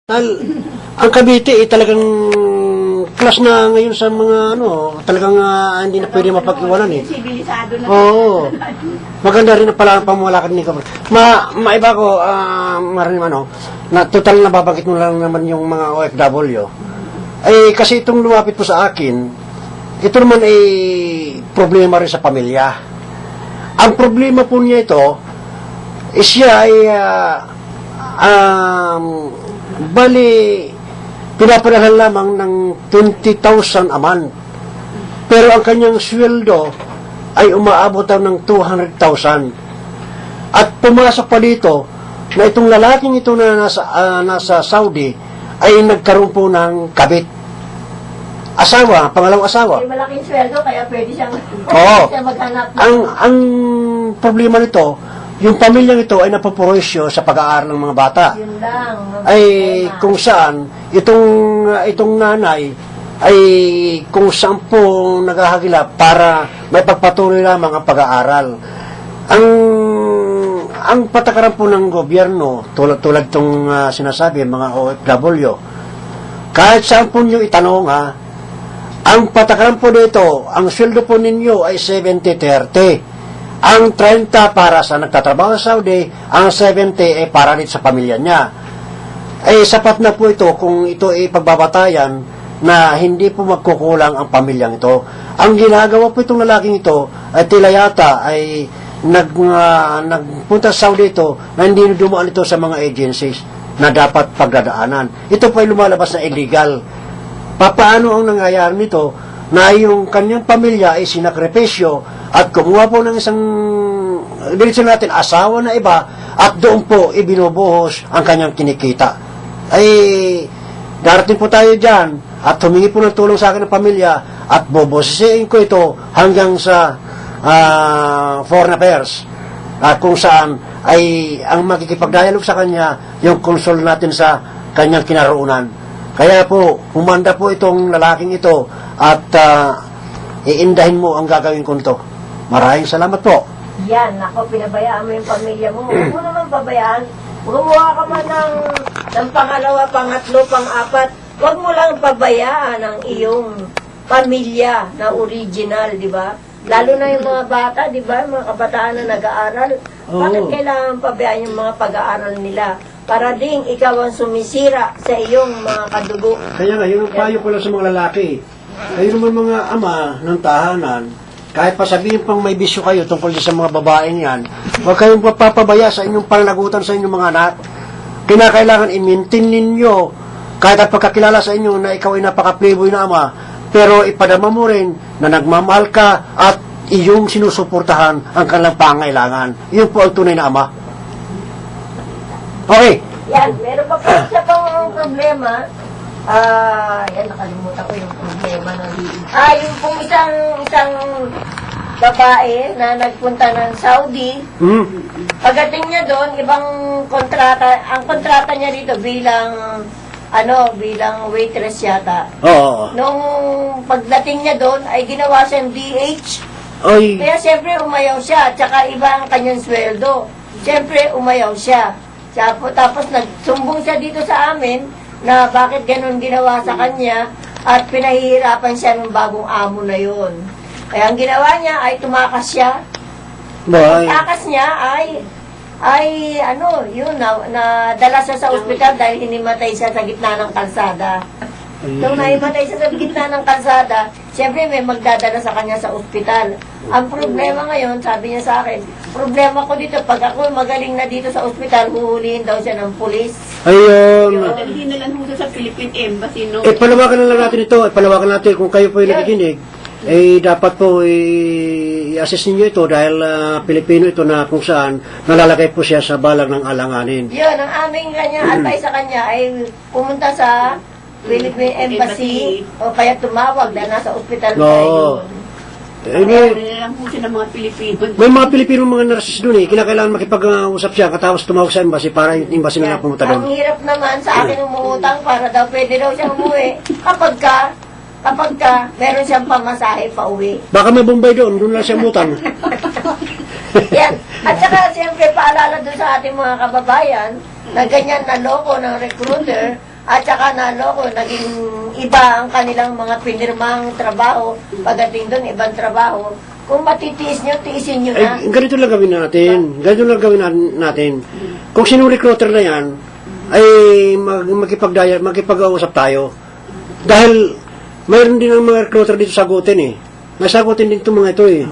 Ang Cavite talagang class na ngayon sa mga talagang hindi na pwede mapag-iwanan eh. Sibilisado na. Oo. Maganda rin pala ang pamulakad ni Kapag. Maiba ko, maraming na total na babagit mo lang naman yung mga OFW. Eh, kasi itong lumapit po sa akin, ito naman ay problema rin sa pamilya. Ang problema po niya ito, siya ay bali, pinapadala lamang ng 20,000 a month. Pero ang kanyang sweldo ay umaabot daw ng 200,000. At pumasok pa dito na itong lalaking ito na nasa Saudi ay nagkaroon po ng kabit. Asawa, pangalawang asawa. May malaking sweldo, kaya pwede siyang, Oo. siya maghanap. Ang problema nito, yung pamilyang ito ay napoporosyo sa pag-aaral ng mga bata. Yun lang. Ay kung saan itong nanay ay kung saan po naghahagilap para may pagpatuloy lamang ang pag-aaral. Ang patakaran po ng gobyerno tulad tong sinasabi mga OFW, kahit saan po nyo itanong ang patakaran po dito, ang sweldo po ninyo ay 70-30. Ang 30 para sa nagtatrabaho sa Saudi, ang 70 ay para rin sa pamilya niya. Ay sapat na po ito kung ito ay pagbabatayan na hindi po magkukulang ang pamilyang ito. Ang ginagawa po itong lalaking ito ay tila yata ay nagpunta sa Saudi ito na hindi dumaan ito sa mga agencies na dapat pagdadaanan. Ito po ay lumalabas na illegal. Paano ang nangyayari nito na yung kanyang pamilya ay sinakripisyo at kumuha po ng isang diretso natin, asawa na iba, at doon po ibinubuhos ang kanyang kinikita. Ay, darating po tayo dyan, at humingi po ng tulong sa akin ng pamilya, at bobosisin ko ito hanggang sa foreign affairs, at kung saan ay ang makikipag-dialog sa kanya, yung konsul natin sa kanyang kinaroonan. Kaya po, humanda po itong lalaking ito, at iindahin mo ang gagawin ko nito. Maraming salamat po. Yan, ako, pinabayaan mo yung pamilya mo. Huwag mo naman pabayaan. Gumawa ka man ng pangalawa, pangatlo, pang-apat. Huwag mo lang pabayaan ang iyong pamilya na original, di ba? Lalo na yung mga bata, di ba? Mga kabataan na nag-aaral. Oo. Bakit kailangan pabayaan yung mga pag-aaral nila? Para ding ikaw ang sumisira sa iyong mga kadugo. Kaya nga, yung payo ko lang sa mga lalaki, kayo naman mga ama ng tahanan, kahit pa sabihin pang may bisyo kayo tungkol sa mga babaeng yan, huwag kayong papabaya sa inyong pananagutan sa inyong mga anak. Kinakailangan i-maintain ninyo, kahit at pagkakilala sa inyo na ikaw ay napaka-playboy na ama, pero ipadama mo rin na nagmamahal ka at iyong sinusuportahan ang kanilang pangailangan. Iyon po ang tunay na ama. Okay. Yan, meron pa po isa pang problema. Yan, nakalimutan ko yung problema ng yung pong isang babae na nagpunta ng Saudi. Pagdating niya doon, ibang kontrata, ang kontrata niya dito bilang waitress yata. Oo. Nung pagdating niya doon, ay ginawa siyang DH. Oy. Kaya siyempre umayaw siya, tsaka iba ang kanyang sweldo. Siyempre umayaw siya. Tapos nagsumbong siya dito sa amin na bakit ganun ginawa sa kanya at pinahihirapan siya ng bagong amo na yun. Kaya ang ginawa niya ay tumakas siya. Boy. Tumakas niya nadala siya sa ospital dahil hinimatay siya sa gitna ng kalsada. Nung naimatay siya sa gitna ng kalsada, siyempre may magdadala sa kanya sa ospital. Ang problema ngayon, sabi niya sa akin, problema ko dito, pag ako magaling na dito sa ospital, huhulihin daw siya ng pulis. Ayun. Dalhin na lang ho sa Philippine Embassy, no? Palawakan na lang natin ito. Palawakan natin kung kayo po yung nakikinig. Dapat po i-assess ninyo ito dahil Pilipino ito na kung saan nalalagay po siya sa balang ng alanganin. Yun, ang aming advice sa kanya ay pumunta sa Philippine Embassy o kaya tumawag dahil nasa ospital pa yun. Kaya lang po siya ng mga Pilipino. May mga Pilipino mga nurses doon Kinakailangan makipag-usap siya katapos tumawag sa embassy para yung embassy na lang pumunta Ang doon. hirap naman sa akin umuutang para daw pwede daw siyang umuwi kapag ka meron siyang pamasahe pa uwi. Baka may Bombay doon lang siya mutang. Yan. At saka siyempre paalala doon sa ating mga kababayan na ganyan na loko ng recruiter at saka naloko, naging iba ang kanilang mga pinirmang trabaho. Pagdating doon, ibang trabaho. Kung matitiis nyo, tiisin nyo na. Ay, ganito lang gawin natin. Ganito lang gawin natin. Kung sinong recruiter na yan, ay makipag-usap tayo. Dahil mayroon din ang mga recruiter dito sagutin eh. Nasagutin din itong mga ito eh.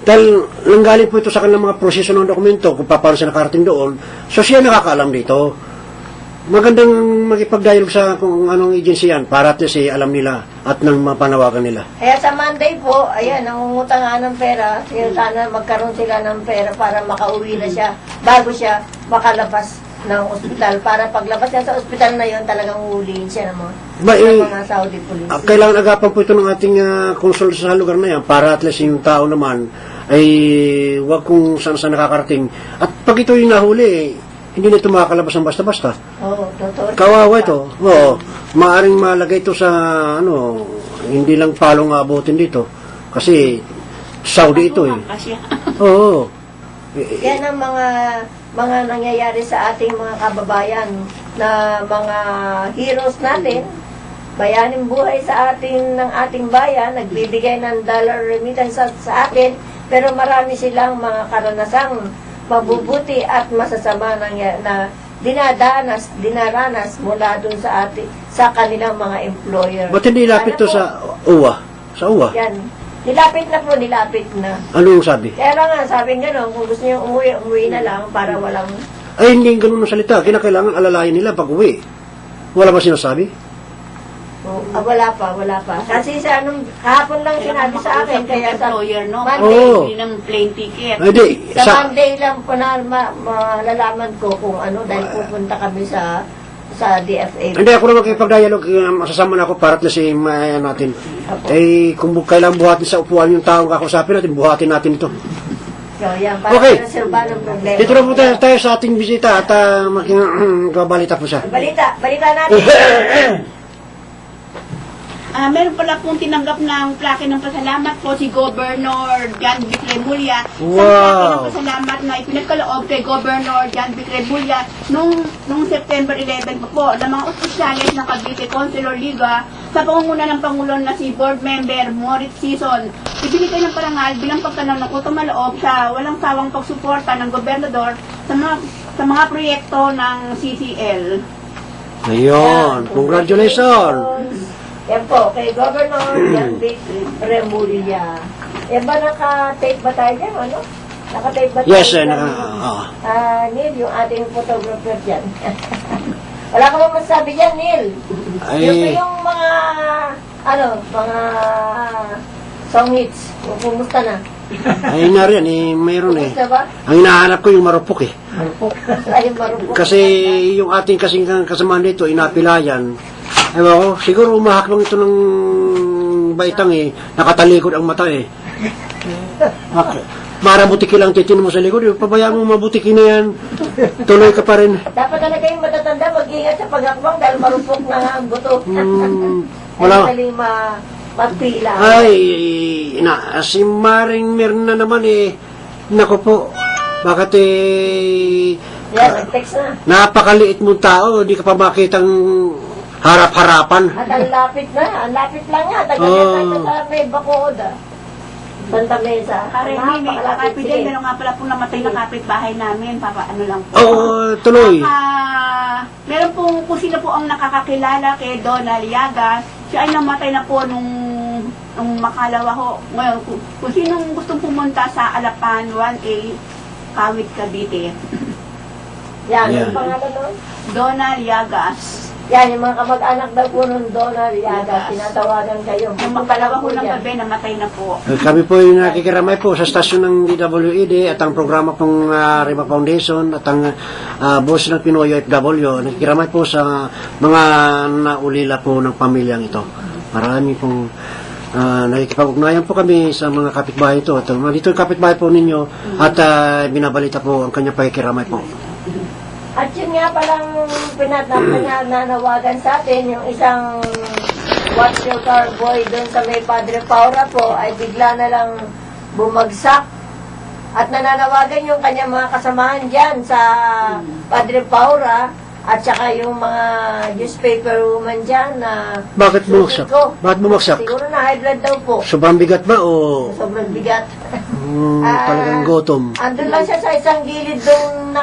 Dahil nanggaling po ito sa kanilang mga proseso ng dokumento kung paano sila nakarating doon. So siya nakakaalam dito. Magandang makipag-dialogue sa kung anong agency yan para at least alam nila at nang mapanawagan nila. Kaya sa Monday po, ayan, nangungutang nga ng pera. Kaya sana magkaroon sila ng pera para makauwi na siya bago siya makalabas ng ospital. Para paglabas niya sa ospital na yon talagang huliin siya ng mga Saudi police. Kailangan agapan po ito ng ating konsul sa lugar na yan para at least yung tao naman ay wag kung saan nakakarating. At pag ito yung nahuli, hindi na ito makakalabas ng basta-basta. Oo, totoo. Kawawa ito. Oo. Maaring malagay ito sa, hindi lang palong abutin dito. Kasi, Saudi ito eh. Kasi, Oo. Yan ang mga nangyayari sa ating mga kababayan na mga heroes natin. Bayaning buhay sa ng ating bayan, nagbibigay ng dollar remittance sa atin, pero marami silang mga karanasang mabubuti at masasama na dinaranas mula dun sa kanilang mga employer. Ba't hindi lapit Sana to po, sa UWA? Sa UWA? Yan. Nilapit na. Ano yung sabi? Kaya nga, sabi gano'n, kung gusto niyo umuwi na lang para walang... Ay, hindi ganun ang salita. Kinakailangan alalayan nila pag uwi. Wala ba sinasabi? wala pa. Kasi kahapon lang sinabi sa akin, kaya sa employer, no? Monday, Oo. Hindi ng plane ticket. Ay, di. sa Monday lang po na malalaman ko kung dahil pupunta kami sa DFA. Hindi ako na makipag-dialogue, masasama na ako para at least mayan natin. Eh, kung kailangan buhatin sa upuan yung taong kakusapin natin, buhatin natin ito. So, yan, para Okay. reserva ng problema. Dito na po tayo sa ating bisita at kabalita po siya. Balita natin. Meron pala pong tinanggap ng plaque ng pasalamat po si Governor John Vic Remulla. Wow. Sa plaque ng pasalamat na ipinagkaloob kay Governor John Vic Remulla nung September 11 po ng mga opisyalis ng Cavite Consular Liga sa pangunguna ng Pangulo na si Board Member Moritz Sison. Ibinigay ng parangal bilang pagtanaw ng utang na loob sa walang sawang pagsuporta ng gobernador sa mga proyekto ng CCL. Ayun, congratulations! Yan po, kay Governor John Vic Remulla. Yan ba naka-tape ba tayo dyan, ano? Naka-tape ba tayo Yes, sir. dyan? Neil, yung ating photographer dyan. Wala ka ba masabi dyan, Neil? Ay, Yung mga, mga song hits. Kumusta na? ay nariyan, mayroon eh. Kumusta ba? Ang hinahanap ko yung marupok eh. Ay, marupok. Kasi yung ating kasing kasamahan dito, inapilayan. Ewan ko, siguro umahak lang ito ng baitang eh. Nakatalikod ang mata eh. Marabutiki lang titin mo sa likod. Pabayaan mo mabutiki na yan. Tuloy ka pa rin. Dapat talaga yung matatanda mag-ingat sa pag-akbang dahil marupok na nga ang buto. Wala. Madaling magpila. Ay, si Maring Mirna naman eh. Naku po. Bakit Yan, nag-text na. napakaliit mong tao, di ka pa makitang harap-harapan. At ang lapit lang nga. Tagal na sa may Bacood. Santa Mesa. May Napakalapit. kapit din, meron nga pala pong namatay na kapitbahay namin, lang po. Oo, tuloy. Meron pong, kung sino po ang nakakakilala kay Donald Llagas, siya ay namatay na po nung makalawa ho. Ngayon, kung sinong gustong pumunta sa Alapan 1A, Kawit, Cavite. Yan, Yan. yung pangalan nun? Donald Llagas. Yan, yung mga kamag-anak daw po ng Donald Yaga, tinatawagan kayo. Yung makalawa ko ng gabi, namatay na po. Kami po yung nakikiramay po sa stasyon ng DWED at ang programa pong Rima Foundation at ang boss ng Pinoy OFW. Nakikiramay po sa mga naulila po ng pamilyang ito. Marami pong nakikipag-ugnayan po kami sa mga kapitbahay ito. At dito yung kapitbahay po ninyo at binabalita po ang kanyang pakikiramay po. At yun nga palang pinanawagan sa atin, yung isang watch your car boy doon sa may Padre Paura po, ay bigla na lang bumagsak. At nananawagan yung kanyang mga kasamahan dyan sa Padre Paura, at saka yung mga newspaper woman dyan na Bakit bumagsak? Bakit bumagsak? siguro na high blood daw po. Sobrang bigat ba o Sobrang bigat. talagang gutom? Andun lang siya sa isang gilid doon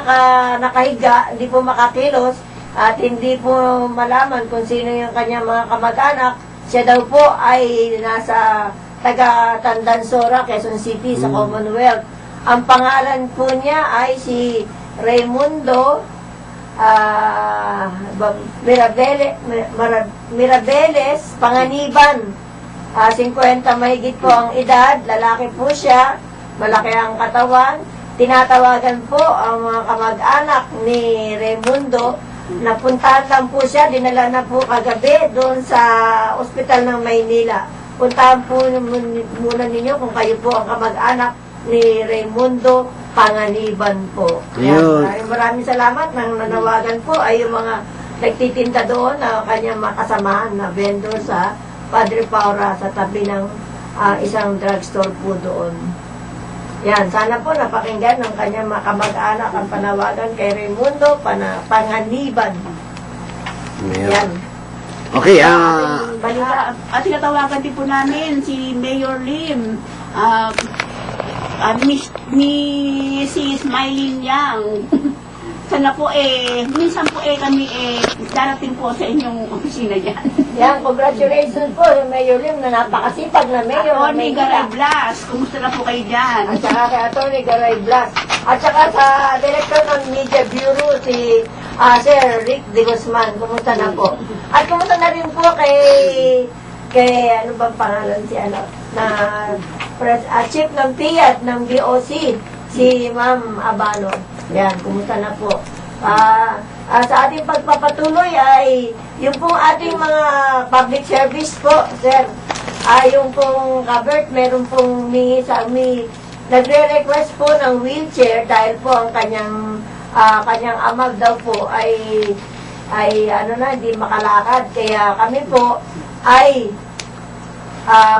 nakahiga, hindi po makakilos at hindi po malaman kung sino yung kanyang mga kamag-anak. Siya daw po ay nasa taga Tandansora, Quezon City sa Commonwealth. Ang pangalan po niya ay si Raimundo Mirabeles Panganiban. 50 mahigit po ang edad, lalaki po siya, malaki ang katawan. Tinatawagan po ang mga kamag-anak ni Raimundo. Napuntahan lang po siya, dinala na po kagabi doon sa ospital ng Maynila. Puntahan po muna ninyo kung kayo po ang kamag-anak ni Raimundo Panganiban po. Ayun. Maraming salamat. Nang nanawagan po ay yung mga nagtitinda doon na kanyang makasamahan na vendor sa Padre Paura sa tabi ng isang drugstore po doon. Yan, sana po napakinggan ng kanyang mga kamag-anak ang panawagan kay Raimundo Panganiban. Yan. Okay, Balita. At tinatawagan din po namin si Mayor Lim, ni si Smiling Yang. Sana po minsan po kami darating po sa inyong opisina dyan. Yan, congratulations po yung Mayor Lim na napakasipag na mayor. Ako ni Garay Blas, kumusta na po kayo dyan? At saka kay Atty. Garay Blas. At saka sa Director ng Media Bureau, si Sir Rick De Guzman. Kumusta na po? At kumusta na rin po kay ano bang pangalan Chief ng PIAT ng BOC, si Ma'am Abano. Yan, kumusta na po? Sa ating pagpapatuloy ay yung pong ating mga public service po, sir. Yung pong covered, meron pong nagre-request po ng wheelchair dahil po ang kanyang amag daw po ay hindi makalakad. Kaya kami po ay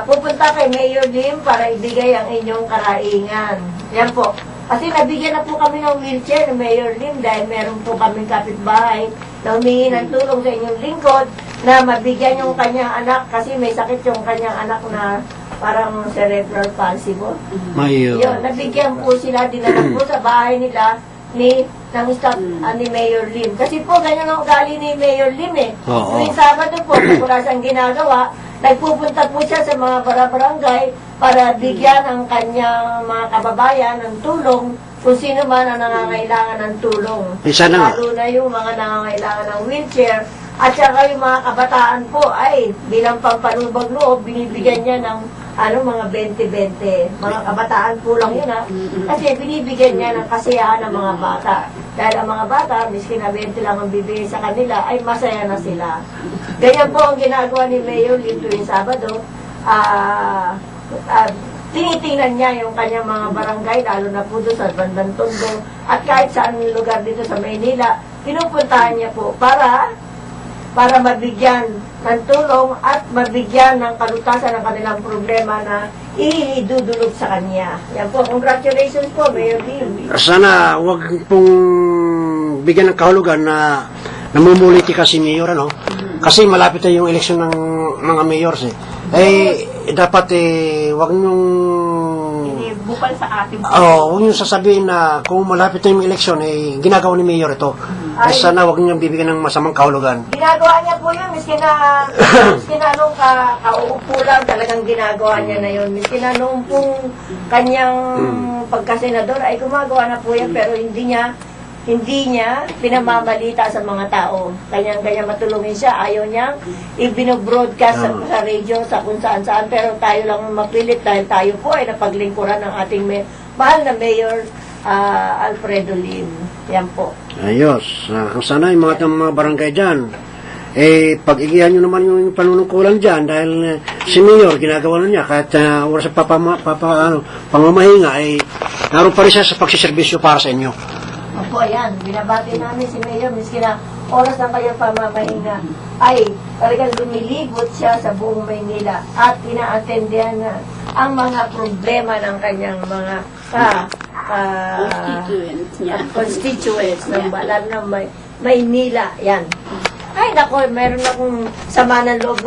pupunta kay Mayor Lim para ibigay ang inyong karaingan. Yan po. Kasi nabigyan na po kami ng wheelchair ni Mayor Lim dahil meron po kaming kapitbahay na humingi ng tulong sa inyong lingkod na mabigyan yung kanyang anak kasi may sakit yung kanyang anak na parang cerebral palsy po. Yun, nabigyan po sila, dinala po sa bahay nila ng staff ni Mayor Lim. Kasi po, ganyan ang ugali ni Mayor Lim Oo. Tuwing Sabado po, wala siyang ginagawa, nagpupunta po siya sa mga barangay para bigyan ang kanyang mga kababayan ng tulong kung sino man ang nangangailangan ng tulong. Isa na nga. Lalo na yung mga nangangailangan ng wheelchair at saka yung mga kabataan po ay bilang pampanubag loob, binibigyan niya ng mga 20-20. Mga kabataan po lang yun kasi binibigyan niya ng kasiyahan ng mga bata. Dahil ang mga bata, miskin na 20 lang ang bibigay sa kanila, ay masaya na sila. Ganyan po ang ginagawa ni Mayor Lim tuwing Sabado. Tinitingnan niya yung kanyang mga barangay, lalo na po doon sa Bandang Tondo, at kahit saan lugar dito sa Maynila, pinupuntahan niya po para mabigyan ng tulong at mabigyan ng kalutasan ng kanilang problema na idudulog sa kanya. Yan po, congratulations po, Mayor Lim. Sana wag pong bigyan ng kahulugan na namumuliti kasi mayor, Kasi malapit na yung eleksyon ng mga mayors dapat wag niyong Bukal sa ating huwag niyong sasabihin na kung malapit na yung eleksyon ginagawa ni mayor ito. Sana wag niyong bibigyan ng masamang kahulugan. Ginagawa niya po yun, miskin na nung kauupo lang, talagang ginagawa niya na yun. Miskin na nung pong kanyang pagkasenador ay gumagawa na po yan, pero hindi niya pinamamalita sa mga tao. Kanyang matulungin siya. Ayaw niyang ibinobroadcast sa radio, sa kung saan-saan. Pero tayo lang mapilit dahil tayo po ay napaglingkuran ng ating mahal na Mayor Alfredo Lim. Yan po. Ayos. Sana yung mga barangay dyan, pag-igihan nyo naman yung panunungkulan dyan dahil si Mayor, ginagawa na niya kahit oras sa pamamahinga, naroon pa rin siya sa pagsiservisyo para sa inyo. Opo, ayan. Binabati namin si Mayor, miski na oras ng kanyang pamamahinga, ay talagang lumilibot siya sa buong Maynila at inaatendihan na ang mga problema ng kanyang mga constituents, lalo na Maynila. Yan. Ay, nako, meron akong sama ng loob nga.